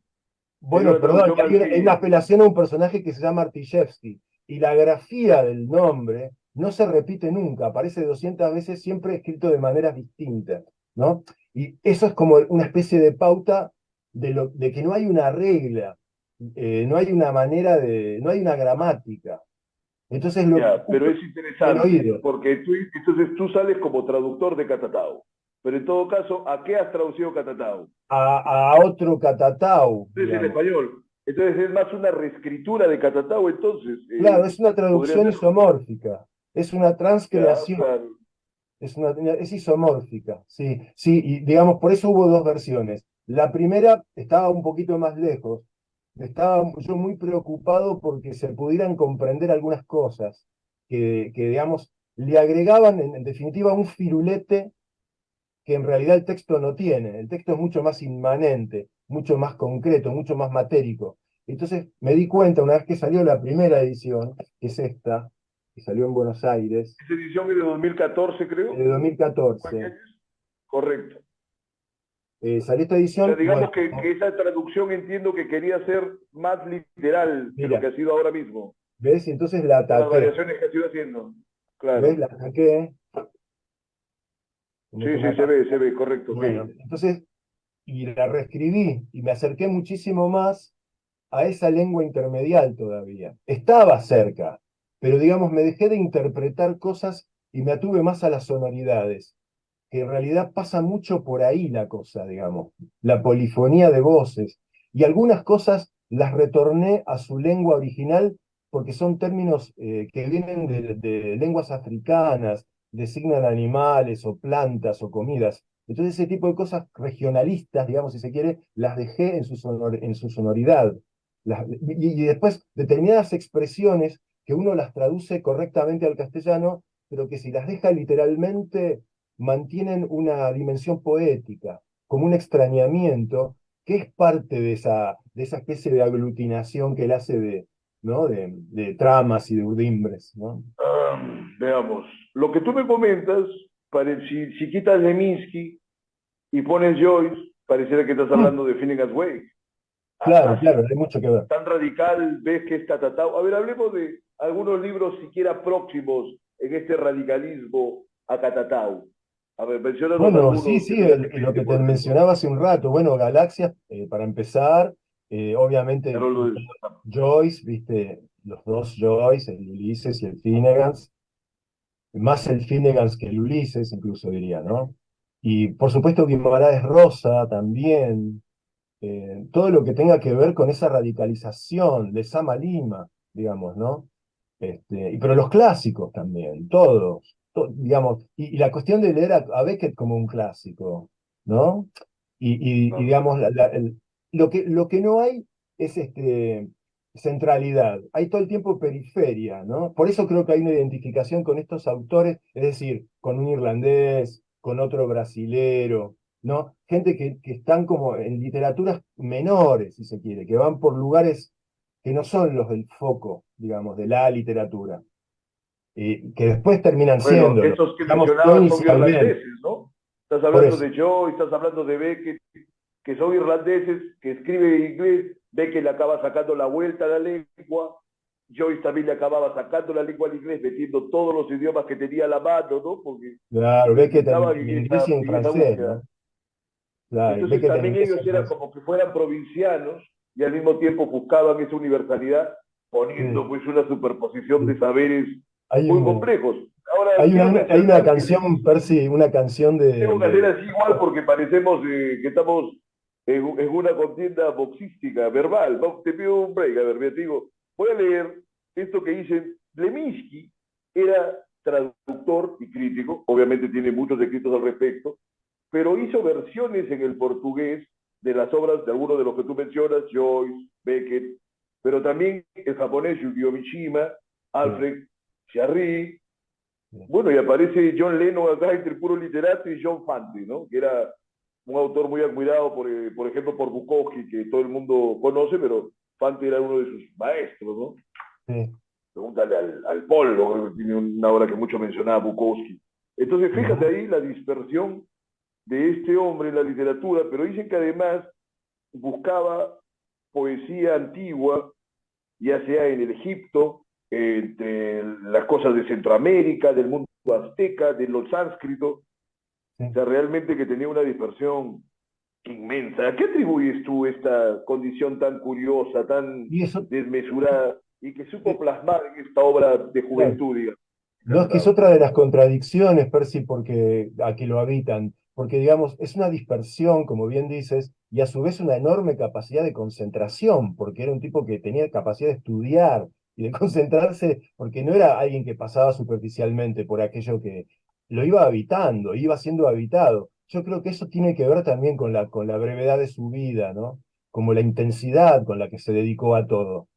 Bueno, una perdón, traducción al hay una qué. apelación a un personaje que se llama Artishevsky, y la grafía del nombre no se repite nunca, aparece 200 veces, siempre escrito de maneras distintas, ¿no? Y eso es como una especie de pauta de que no hay una regla, no hay una no hay una gramática. Entonces Ya, pero es el interesante, oído. porque entonces tú sales como traductor de Catatao. Pero en todo caso, ¿a qué has traducido Catatao? A otro catatau, Es el digamos. español. Entonces es más una reescritura de Catatao, entonces, Claro, es una podría traducción ser. isomórfica, es una Ya, transcreación. claro. Es isomórfica, sí, sí, y digamos, por eso hubo dos versiones. La primera estaba un poquito más lejos, estaba yo muy preocupado porque se pudieran comprender algunas cosas digamos, le agregaban en definitiva un firulete que en realidad el texto no tiene. El texto es mucho más inmanente, mucho más concreto, mucho más matérico. Entonces me di cuenta una vez que salió la primera edición, que es esta, que salió en Buenos Aires, Esa edición es de 2014, de creo. 2014. Correcto. Salió esta O sea, edición, bueno, digamos que esa traducción entiendo que quería ser más literal que lo que mira, ha sido ahora mismo, ¿ves? Y entonces la con las ataqué, variaciones que ha ido haciendo. ¿ves? Claro. La ataqué, como Sí, que sí, acá. se ve, correcto, ok. Bueno, entonces, y la reescribí, y me acerqué muchísimo más, a esa lengua intermedial todavía. Estaba cerca, pero digamos, me dejé de interpretar cosas y me atuve más a las sonoridades, que en realidad pasa mucho por ahí la cosa, digamos, la polifonía de voces. Y algunas cosas las retorné a su lengua original porque son términos que vienen de lenguas africanas, designan animales o plantas o comidas. Entonces ese tipo de cosas regionalistas, digamos, si se quiere, las dejé en su sonoridad. Y después determinadas expresiones que uno las traduce correctamente al castellano, pero que si las deja literalmente mantienen una dimensión poética, como un extrañamiento, que es parte de esa especie de aglutinación que él hace ¿no? de tramas y de urdimbres, ¿no? Veamos, lo que tú me comentas, si quitas Leminski y pones Joyce, pareciera que estás Mm, hablando de Finnegan's Wake. claro, Así, claro, hay mucho que ver. tan radical, ves que está tratado. A ver, hablemos de algunos libros siquiera próximos en este radicalismo a Catatau. A ver, menciónanos Bueno, sí, algunos que sí, tú ya te lo creíste, que te por ejemplo. mencionaba hace un rato, bueno, Galaxias, para empezar, obviamente Pero lo de Joyce, viste, los dos Joyce, el Ulises y el Finnegans, más el Finnegans que el Ulises, incluso diría, ¿no? Y por supuesto Guimarães Rosa también, todo lo que tenga que ver con esa radicalización de Sama Lima, digamos, ¿no? Pero los clásicos también, todos, digamos, y la cuestión de leer a Beckett como un clásico, ¿no? Digamos, lo que no hay es centralidad, hay todo el tiempo periferia, ¿no? Por eso creo que hay una identificación con estos autores, es decir, con un irlandés, con otro brasilero, ¿no? Gente que están como en literaturas menores, si se quiere, que van por lugares que no son los del foco, digamos, de la literatura, que después terminan Bueno, siéndolo. estos que Digamos, yo mencionabas son inicialmente, irlandeses, ¿no? Estás por hablando eso. de Joe, estás hablando de Beckett, que son irlandeses, que escriben en inglés, Beckett le acaba sacando la vuelta a la lengua, Joyce también le acababa sacando la lengua al inglés, metiendo todos los idiomas que tenía a la mano, ¿no? Porque Claro, Beckett estaban en inglés y en en esa francés, búsqueda. ¿no? Claro, Entonces Beckett en también inglés y ellos en eran francés. como que fueran provincianos y al mismo tiempo buscaban esa universalidad Sí, poniendo pues una superposición de sí. saberes Hay muy un, complejos. Ahora quiero hay una mencionar que canción, Percy, una canción tengo que hacer así igual porque parecemos que estamos en una contienda boxística, verbal. Te pido un break, a ver, te digo, voy a leer esto que dicen. Leminski era traductor y crítico, obviamente tiene muchos escritos al respecto, pero hizo versiones en el portugués de las obras de algunos de los que tú mencionas, Joyce, Beckett, pero también el japonés Yukio Mishima, sí, Alfred Jarry, sí. bueno, y aparece John Lennon acá entre puro literato y John Fante, ¿no? Que era un autor muy admirado, por ejemplo, por Bukowski, que todo el mundo conoce, pero Fante era uno de sus maestros, ¿no? Sí. Pregúntale al Polo, que tiene una obra que mucho mencionaba Bukowski. Entonces, fíjate Ujú. ahí la dispersión de este hombre en la literatura, pero dicen que además buscaba poesía antigua, ya sea en el Egipto, entre las cosas de Centroamérica, del mundo azteca, de los sánscritos, o Sí. sea, realmente que tenía una dispersión inmensa. ¿A qué atribuyes tú esta condición tan curiosa, tan Y eso, desmesurada, y que supo eh, plasmar en esta obra de claro. juventud, digamos? No, es que es Catatao. otra de las contradicciones, Percy, porque a que lo habitan, porque digamos, es una dispersión, como bien dices, y a su vez una enorme capacidad de concentración, porque era un tipo que tenía capacidad de estudiar y de concentrarse, porque no era alguien que pasaba superficialmente por aquello que lo iba habitando, iba siendo habitado. Yo creo que eso tiene que ver también con la brevedad de su vida, ¿no? Como la intensidad con la que se dedicó a todo.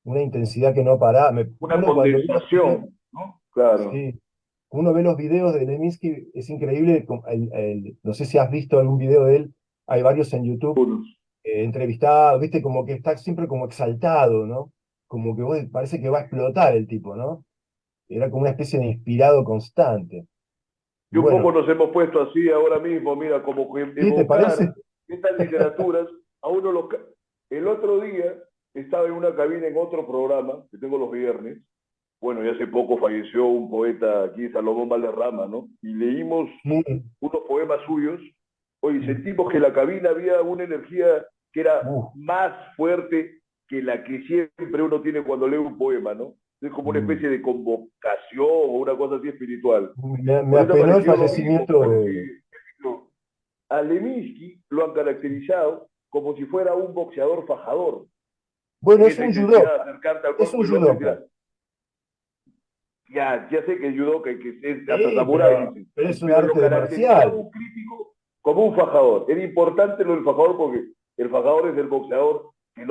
Una intensidad que no paraba. Una Uno cuando ve los videos, condensación, ¿no? Claro. sí, uno ve los videos de Leminski, es increíble. No sé si has visto algún video de él, hay varios en YouTube, Unos. entrevistados, viste, como que está siempre como exaltado, ¿no? Como que parece que va a explotar el tipo, ¿no? Era como una especie de inspirado constante. Y Y un poco bueno, nos hemos puesto así ahora mismo, mira, como que ¿sí te evocar parece? estas literaturas a uno lo... El otro día estaba en una cabina en otro programa que tengo los viernes. Bueno, y hace poco falleció un poeta aquí, Salomón Valderrama, ¿no? Y leímos Sí, unos poemas suyos. Oye, sí. sentimos que en la cabina había una energía que era Uh, más fuerte que la que siempre uno tiene cuando lee un poema, ¿no? Es como una Mm. especie de convocación o una cosa así espiritual. Me Con esto ha apenó el parecido lo mismo, fallecimiento porque de... no, a Levinsky lo han caracterizado como si fuera un boxeador fajador, Bueno, en es esa un intensidad de judoka, acercarte al es un cuerpo del otro y judoka. tirar. Ya sé que el judoka que es hasta Sí, samurái, dicen, pero es un pero lo arte caracterizaba marcial. un crítico como un fajador. Era importante lo del fajador porque el fajador es el boxeador que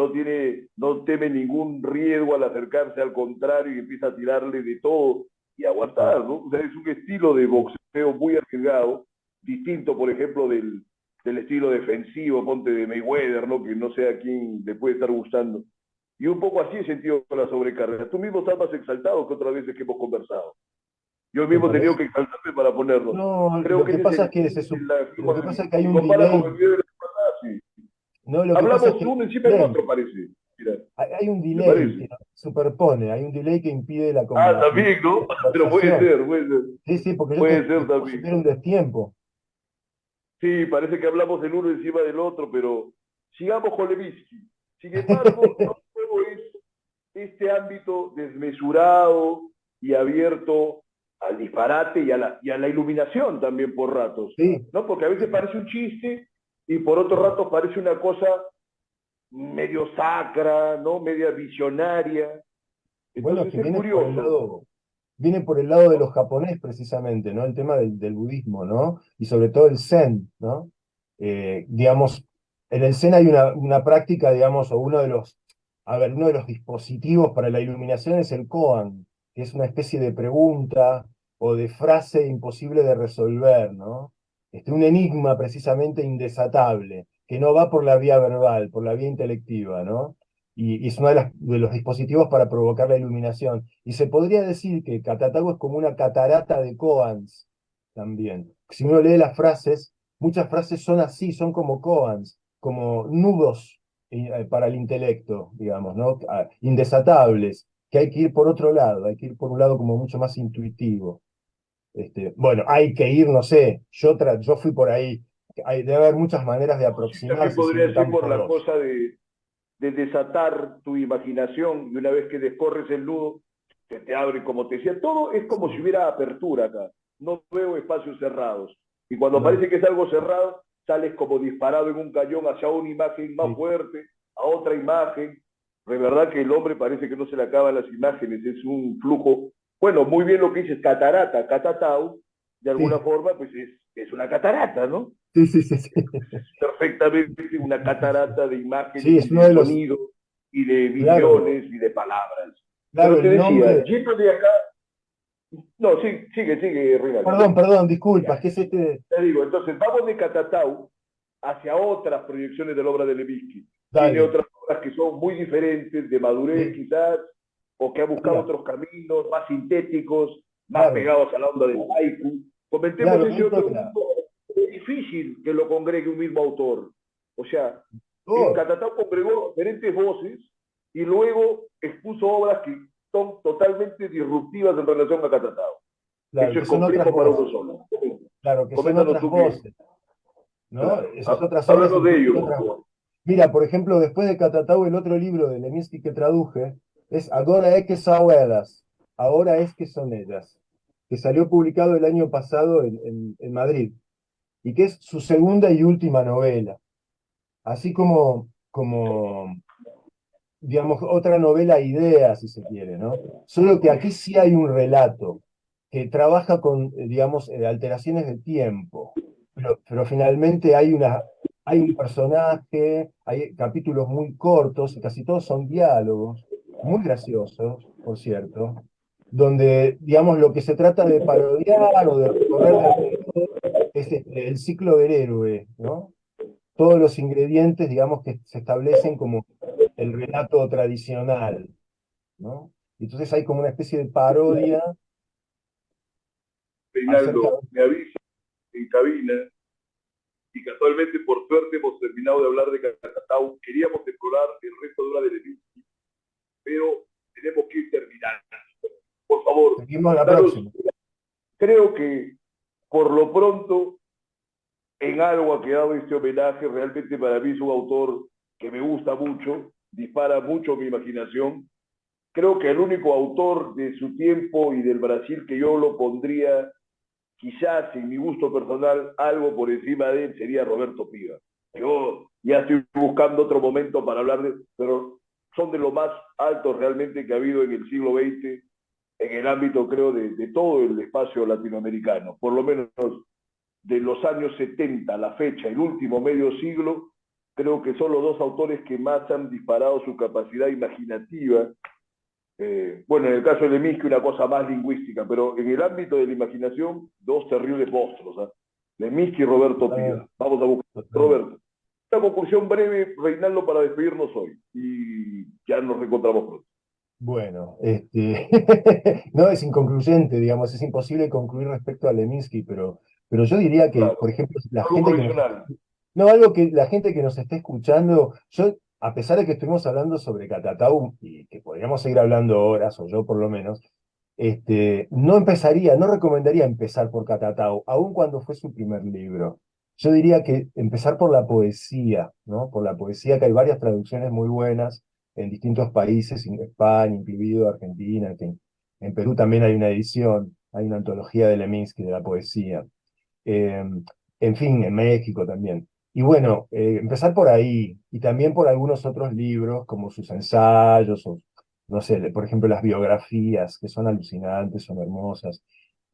no teme ningún riesgo al acercarse, al contrario, y empieza a tirarle de todo y Sí, aguantar, ¿no? O sea, es un estilo de sí. boxeo muy arriesgado, distinto, por ejemplo, del estilo defensivo, ponte de Mayweather, ¿no? Que no sé a quién le puede estar gustando. Y un poco así he sentido la sobrecarga. Tú mismo estás más exaltado que otras veces que hemos conversado. Yo ¿Te mismo he tenido parece? que exaltarme para ponerlo. No, Creo lo que que ese es pasa es el que fin de la lo firma que de pasa mí. es que hay Si un compara con delay, el video de la semana, sí. no, lo que pasa es Hablamos que hay uno un encima del delay, otro, parece. Mira, hay un ¿te delay que parece? nos superpone, hay un delay que impide Ah, la fluidez también, de ¿no? la Pero puede conversación. ser, puede ser. Sí, sí, porque yo Puede te ser puedo también. subir un destiempo. Sí, parece que hablamos el uno encima del otro, pero sigamos con Levinsky. Sin embargo, lo nuevo es este ámbito desmesurado y abierto al disparate y a la iluminación también por ratos, Sí, ¿no? Porque a veces sí, parece un chiste y por otro sí. rato parece una cosa medio sacra, ¿no? Media visionaria. Bueno, Entonces es curioso. viene por el lado de los japonés precisamente, ¿no? El tema del budismo, ¿no? Y sobre todo el Zen, ¿no? Digamos, en el Zen hay una práctica, digamos, o uno de los, a ver, uno de los dispositivos para la iluminación es el koan, que es una especie de pregunta o de frase imposible de resolver, ¿no? Un enigma precisamente indesatable, que no va por la vía verbal, por la vía intelectiva, ¿no? Y es uno de los dispositivos para provocar la iluminación. Y se podría decir que Catatagua es como una catarata de koans también. Si uno lee las frases, muchas frases son así, son como koans, como nudos para el intelecto, digamos, ¿no? Indesatables, que hay que ir por otro lado, hay que ir por un lado como mucho más intuitivo. Bueno, hay que ir, no sé, yo fui por ahí. Debe haber muchas maneras de Sí, también aproximarse podría siendo ser tan por la poros. cosa de desatar tu imaginación y una vez que descorres el nudo, se te abre, como te decía, todo es como si Sí, hubiera apertura acá. No veo espacios cerrados. Y cuando no, parece que es algo cerrado, sales como disparado en un cañón hacia una imagen más sí. fuerte, a otra imagen. De verdad que el hombre parece que no se le acaban las imágenes, es un flujo. Bueno, muy bien lo que dices, catarata, catatau, de alguna Sí, forma, pues es una catarata, ¿no? sí, sí, sí, sí. Perfectamente una Sí, sí, sí. catarata de Sí, imágenes y es uno de de los, sonidos y de claro, visiones y de palabras. claro, Pero te el decía, nombre, yendo de acá, no, sí, sigue, Rinaldi. perdón, disculpas, Ya, que es te digo, entonces vamos de Catatau hacia otras proyecciones de la obra de Levinsky. Tiene dale, otras obras que son muy diferentes, de madurez sí, quizás, o que ha buscado mira, otros caminos más sintéticos, más claro, pegados a la onda del haiku. Comentemos claro, ese dentro otro de la, mundo. Es difícil que lo congregue un mismo autor. O sea, en oh, Catatau congregó diferentes voces y luego expuso obras que son totalmente disruptivas en relación a Catatau. claro, Eso que es son otras complejo para uno voces, solo. claro, que son Coméntanos otras tú qué. voces, ¿no? Claro. Esas otras obras Háblanos de incluyen ello, por otras. favor. Mira, por ejemplo, después de Catatau, el otro libro de Leminski que traduje es Agora es que son ellas, Ahora es que son ellas, que salió publicado el año pasado en Madrid, y que es su segunda y última novela. Así como digamos, otra novela idea, si se quiere, ¿no? Solo que aquí sí hay un relato que trabaja con, digamos, alteraciones de tiempo, pero finalmente hay un personaje, hay capítulos muy cortos, y casi todos son diálogos, muy graciosos, por cierto, donde, digamos, lo que se trata de parodiar o de recorrer de algún modo es el ciclo del héroe, ¿no? Todos los ingredientes, digamos, que se establecen como el relato tradicional, ¿no? Entonces hay como una especie de parodia acerca Reinaldo, me avisa en cabina y casualmente, por suerte, hemos terminado de hablar de Catatau. Queríamos explorar el resto de una de Levinsky, pero tenemos que ir terminando. Por favor, seguimos la danos, próxima. creo que por lo pronto en algo ha quedado este homenaje. Realmente para mí es un autor que me gusta mucho. dispara mucho mi imaginación. Creo que el único autor de su tiempo y del Brasil que yo lo pondría, quizás en mi gusto personal, algo por encima de él, sería Roberto Piva. Yo ya estoy buscando otro momento para hablar de, pero son de lo más altos realmente que ha habido en el siglo XX, en el ámbito, creo, de todo el espacio latinoamericano. Por lo menos de los años 70 a la fecha, el último medio siglo, creo que son los dos autores que más han disparado su capacidad imaginativa. Bueno, en el caso de Leminski una cosa más lingüística, pero en el ámbito de la imaginación, dos terribles monstruos, ¿eh? Leminski y Roberto Piva. Vamos a buscar. Roberto. Una conclusión breve, Reinaldo, para despedirnos hoy. Y ya nos reencontramos pronto. Bueno, no es inconcluyente, digamos, es imposible concluir respecto a Leminski, pero yo diría que, Claro. por ejemplo, la Algo gente que nos, provisional. no, algo que la gente que nos esté escuchando, yo, a pesar de que estuvimos hablando sobre Catatau, y que podríamos seguir hablando horas, o yo por lo menos, no empezaría, no recomendaría empezar por Catatau, aun cuando fue su primer libro. Yo diría que empezar por la poesía, ¿no? Por la poesía, que hay varias traducciones muy buenas en distintos países, en España, incluido Argentina, en fin. En Perú también hay una edición, hay una antología de Leminski de la poesía. Eh, en fin, en México también. Y bueno, empezar por ahí, y también por algunos otros libros, como sus ensayos, o no sé, por ejemplo, las biografías, que son alucinantes, son hermosas.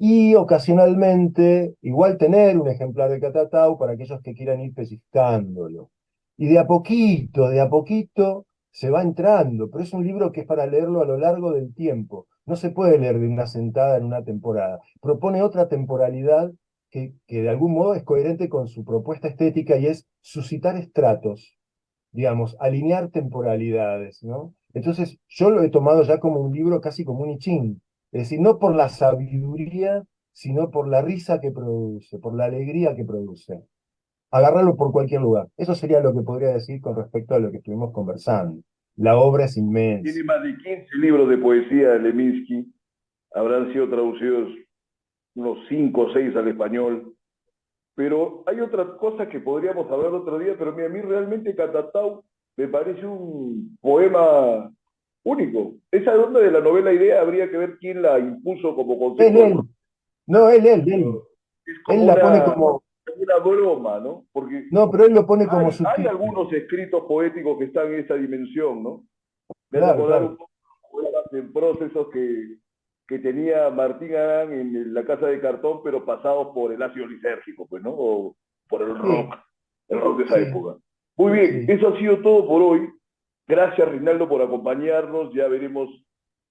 Y ocasionalmente, igual tener un ejemplar de Catatau para aquellos que quieran ir pellizcándolo. Y de a poquito se va entrando, pero es un libro que es para leerlo a lo largo del tiempo. No se puede leer de una sentada en una temporada. Propone otra temporalidad que de algún modo es coherente con su propuesta estética y es suscitar estratos, digamos, alinear temporalidades, ¿no? Entonces, yo lo he tomado ya como un libro casi como un I Ching, es decir, no por la sabiduría, sino por la risa que produce, por la alegría que produce. Agarrarlo por cualquier lugar. Eso sería lo que podría decir con respecto a lo que estuvimos conversando. La obra es Tiene inmensa. más de 15 libros de poesía de Leminski. Habrán sido traducidos unos 5 o 6 al español. Pero hay otras cosas que podríamos hablar otro día, pero mira, a mí realmente Catatau me parece un poema único. Esa onda de la novela Idea habría que ver quién la impuso como concepto de Él, no, él. es Él como la pone como, una broma, ¿no? Porque no, pero él lo pone como hay subtítulo. algunos escritos poéticos que están en esa dimensión, ¿no? Me hace Claro, acordar claro. un poco en procesos que tenía Martín Arán en La Casa de Cartón, pero pasados por el ácido lisérgico, pues, ¿no? O por Sí, el rock de esa sí, época. Muy bien, sí. eso ha sido todo por hoy. Gracias, Rinaldo, por acompañarnos. Ya veremos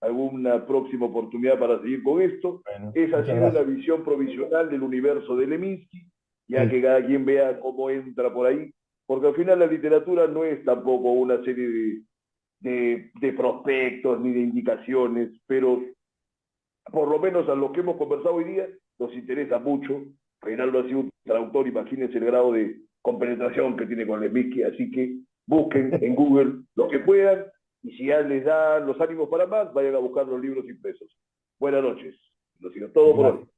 alguna próxima oportunidad para seguir con esto. Bueno, Esa ha muchas sido una gracias. visión provisional del universo de Leminski, ya Sí, que cada quien vea cómo entra por ahí, porque al final la literatura no es tampoco una serie de prospectos ni de indicaciones, pero por lo menos a lo que hemos conversado hoy día nos interesa mucho. Reinaldo ha sido un traductor, imagínense el grado de compenetración que tiene con Leminski, así que busquen en Google lo que puedan y si ya les da los ánimos para más, vayan a buscar los libros impresos. Buenas noches. Lo sigo todo por hoy. gracias.